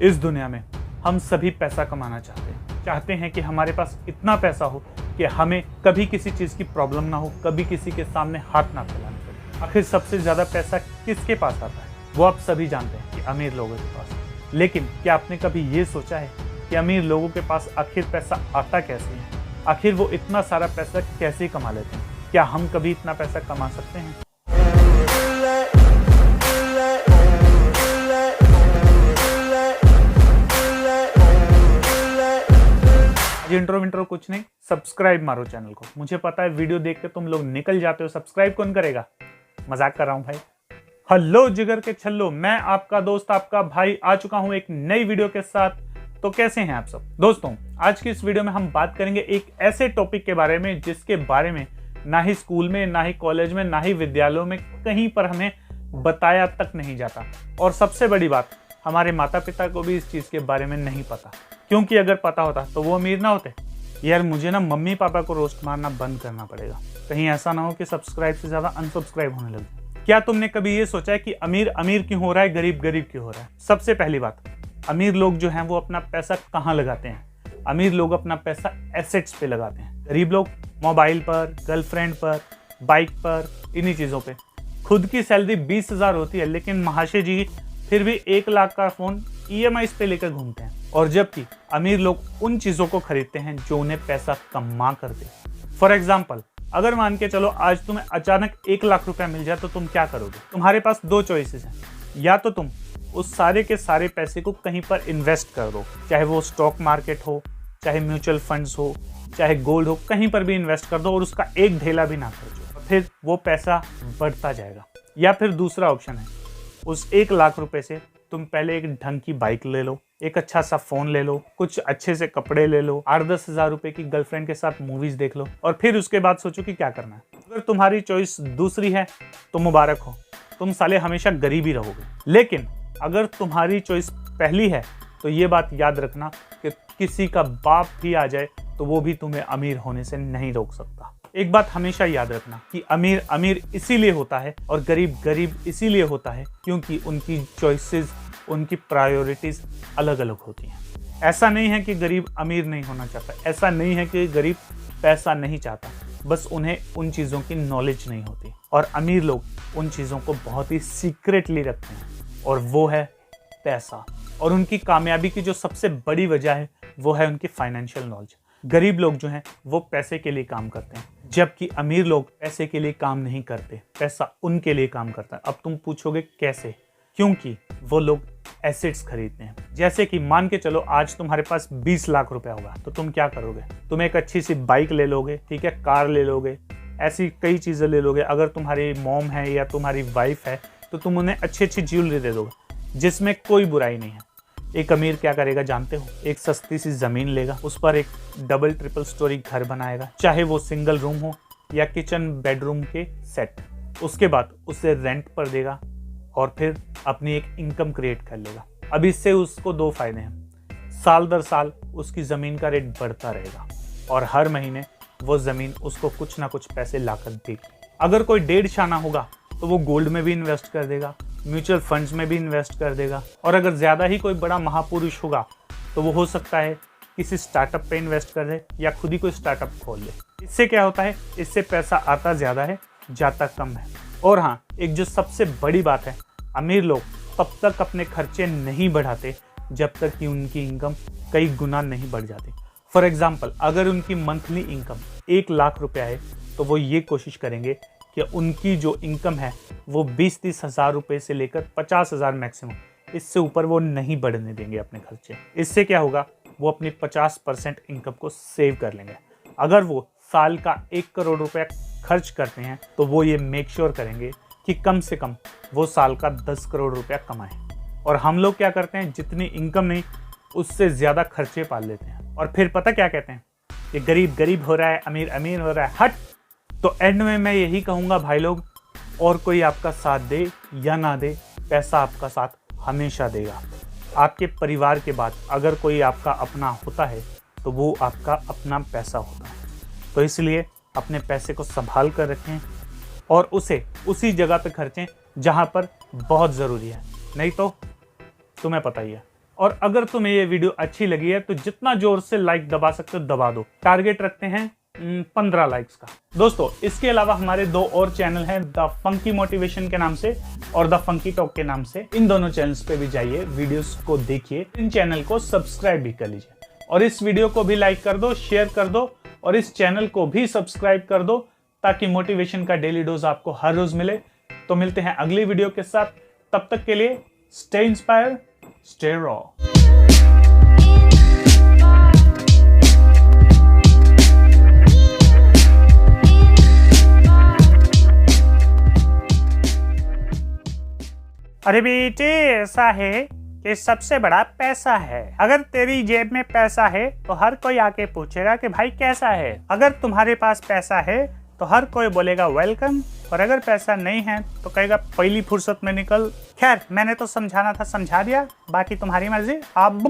इस दुनिया में हम सभी पैसा कमाना चाहते हैं कि हमारे पास इतना पैसा हो कि हमें कभी किसी चीज़ की प्रॉब्लम ना हो, कभी किसी के सामने हाथ ना फैलाना पड़े। आखिर सबसे ज़्यादा पैसा किसके पास आता है? वो आप सभी जानते हैं कि अमीर लोगों के पास। लेकिन क्या आपने कभी ये सोचा है कि अमीर लोगों के पास आखिर पैसा आता कैसे है? आखिर वो इतना सारा पैसा कैसे कमा लेते हैं? क्या हम कभी इतना पैसा कमा सकते हैं? इंट्रो कुछ नहीं, सब्सक्राइब मारो चैनल को। मुझे पता है वीडियो देख के तुम लोग निकल जाते हो, सब्सक्राइब कौन करेगा? मजाक कर रहा हूं भाई। हेलो जिगर के छल्लो, मैं आपका दोस्त आपका भाई आ चुका हूं एक नई वीडियो के साथ। तो कैसे हैं आप सब दोस्तों? आज की इस वीडियो में हम बात करेंगे एक ऐसे टॉपिक के बारे में जिसके बारे में ना ही स्कूल में, ना ही कॉलेज में, ना ही विद्यालयों में कहीं पर हमें बताया तक नहीं जाता। और सबसे बड़ी बात, हमारे माता पिता को भी इस चीज के बारे में नहीं पता, क्योंकि अगर पता होता तो वो अमीर ना होते। यार मुझे ना मम्मी पापा को रोस्ट मारना बंद करना पड़ेगा, कहीं ऐसा ना हो कि सब्सक्राइब से ज्यादा अनसब्सक्राइब होने लगे। क्या तुमने कभी ये सोचा है कि अमीर अमीर क्यों हो रहा है, गरीब गरीब क्यों हो रहा है? सबसे पहली बात, अमीर लोग जो हैं वो अपना पैसा कहाँ लगाते हैं? अमीर लोग अपना पैसा एसेट्स पे लगाते हैं। गरीब लोग मोबाइल पर, गर्लफ्रेंड पर, बाइक पर, इन्हीं चीजों पे। खुद की सैलरी 20,000 होती है, लेकिन महाशय जी फिर भी 1 लाख का फोन EMI पे लेकर घूमते हैं। और जबकि अमीर लोग उन चीजों को खरीदते हैं जो उन्हें पैसा कमा कर दे। फॉर एग्जाम्पल, अगर मान के चलो आज तुम्हें अचानक 1 लाख रुपया मिल जाए तो तुम क्या करोगे? तुम्हारे पास 2 चॉइसेस हैं। या तो तुम उस सारे के सारे पैसे को कहीं पर इन्वेस्ट कर दो, चाहे वो स्टॉक मार्केट हो, चाहे म्यूचुअल फंड्स हो, चाहे गोल्ड हो, कहीं पर भी इन्वेस्ट कर दो और उसका एक ढेला भी ना खर्चो, फिर वो पैसा बढ़ता जाएगा। या फिर दूसरा ऑप्शन है, उस 1 लाख रुपए से तुम पहले एक ढंग की बाइक ले लो, एक अच्छा सा फोन ले लो, कुछ अच्छे से कपड़े ले लो, 8-10 हज़ार रुपए की गर्लफ्रेंड के साथ मूवीज देख लो, और फिर उसके बाद सोचो कि क्या करना है। अगर तुम्हारी चॉइस दूसरी है तो मुबारक हो, तुम साले हमेशा गरीब ही रहोगे। लेकिन अगर तुम्हारी चॉइस पहली है तो ये बात याद रखना कि किसी का बाप भी आ जाए तो वो भी तुम्हें अमीर होने से नहीं रोक सकता। एक बात हमेशा याद रखना कि अमीर अमीर इसीलिए होता है और गरीब गरीब इसीलिए होता है क्योंकि उनकी चॉइसेस, उनकी प्रायोरिटीज अलग अलग होती हैं। ऐसा नहीं है कि गरीब अमीर नहीं होना चाहता, ऐसा नहीं है कि गरीब पैसा नहीं चाहता, बस उन्हें उन चीज़ों की नॉलेज नहीं होती। और अमीर लोग उन चीज़ों को बहुत ही सीक्रेटली रखते हैं, और वो है पैसा। और उनकी कामयाबी की जो सबसे बड़ी वजह है वो है उनकी फाइनेंशियल नॉलेज। गरीब लोग जो हैं वो पैसे के लिए काम करते हैं, जबकि अमीर लोग पैसे के लिए काम नहीं करते, पैसा उनके लिए काम करता है। अब तुम पूछोगे कैसे? क्योंकि वो लोग एसेट्स खरीदते हैं। जैसे कि मान के चलो आज तुम्हारे पास 20 लाख रुपया होगा तो तुम क्या करोगे? तुम एक अच्छी सी बाइक ले लोगे, ठीक है, कार ले लोगे, ऐसी कई चीज़ें ले लोगे। अगर तुम्हारी मॉम है या तुम्हारी वाइफ है तो तुम उन्हें अच्छी अच्छी ज्वेलरी दे दोगे, जिसमें कोई बुराई नहीं है। एक अमीर क्या करेगा जानते हो? एक सस्ती सी जमीन लेगा, उस पर एक डबल ट्रिपल स्टोरी घर बनाएगा, चाहे वो सिंगल रूम हो या किचन बेडरूम के सेट। उसके बाद उसे रेंट पर देगा और फिर अपनी एक इनकम क्रिएट कर लेगा। अब इससे उसको 2 फायदे हैं। साल दर साल उसकी ज़मीन का रेट बढ़ता रहेगा और हर महीने वो ज़मीन उसको कुछ ना कुछ पैसे लाकर देगी। अगर कोई 1.5 शाना होगा तो वो गोल्ड में भी इन्वेस्ट कर देगा, म्यूचुअल फंड्स में भी इन्वेस्ट कर देगा, और अगर ज़्यादा ही कोई बड़ा महापुरुष होगा तो वो हो सकता है किसी स्टार्टअप पे इन्वेस्ट कर दे या खुद ही कोई स्टार्टअप खोल ले। इससे क्या होता है? इससे पैसा आता ज़्यादा है, जाता कम है। और हाँ, एक जो सबसे बड़ी बात है, अमीर लोग तब तक अपने खर्चे नहीं बढ़ाते जब तक कि उनकी इनकम कई गुना नहीं बढ़ जाती। फॉर एग्जाम्पल, अगर उनकी मंथली इनकम 1 लाख रुपया है तो वो ये कोशिश करेंगे कि उनकी जो इनकम है वो 20-30 हज़ार रुपये से लेकर 50 हज़ार मैक्सिमम, इससे ऊपर वो नहीं बढ़ने देंगे अपने खर्चे। इससे क्या होगा? वो अपनी 50% इनकम को सेव कर लेंगे। अगर वो साल का 1 करोड़ रुपया खर्च करते हैं तो वो ये मेक श्योर करेंगे कि कम से कम वो साल का 10 करोड़ रुपया कमाएं। और हम लोग क्या करते हैं? जितनी इनकम नहीं उससे ज़्यादा खर्चे पाल लेते हैं, और फिर पता क्या कहते हैं कि गरीब गरीब हो रहा है, अमीर अमीर हो रहा है। हट। तो एंड में मैं यही कहूँगा भाई लोग, और कोई आपका साथ दे या ना दे, पैसा आपका साथ हमेशा देगा। आपके परिवार के बाद अगर कोई आपका अपना होता है तो वो आपका अपना पैसा होता है। तो इसलिए अपने पैसे को संभाल कर रखें और उसे उसी जगह पे खर्चें जहाँ पर बहुत ज़रूरी है, नहीं तो तुम्हें पता ही है और अगर तुम्हें ये वीडियो अच्छी लगी है तो जितना जोर से लाइक दबा सकते हो दबा दो। टारगेट रखते हैं 15 लाइक्स का। दोस्तों इसके अलावा हमारे 2 और चैनल हैं, द फंकी मोटिवेशन के नाम से और द फंकी टॉक के नाम से। इन दोनों चैनल्स पे भी जाइए, वीडियोस को देखिए, इन चैनल को सब्सक्राइब भी कर लीजिए और इस वीडियो को भी लाइक कर दो, शेयर कर दो और इस चैनल को भी सब्सक्राइब कर दो ताकि मोटिवेशन का डेली डोज आपको हर रोज मिले। तो मिलते हैं अगली वीडियो के साथ, तब तक के लिए स्टे इंस्पायर, स्टे रॉ। अरे बेटे ऐसा है कि सबसे बड़ा पैसा है। अगर तेरी जेब में पैसा है तो हर कोई आके पूछेगा कि भाई कैसा है। अगर तुम्हारे पास पैसा है तो हर कोई बोलेगा वेलकम, और अगर पैसा नहीं है तो कहेगा पहली फुर्सत में निकल। खैर मैंने तो समझाना था समझा दिया, बाकी तुम्हारी मर्जी। अब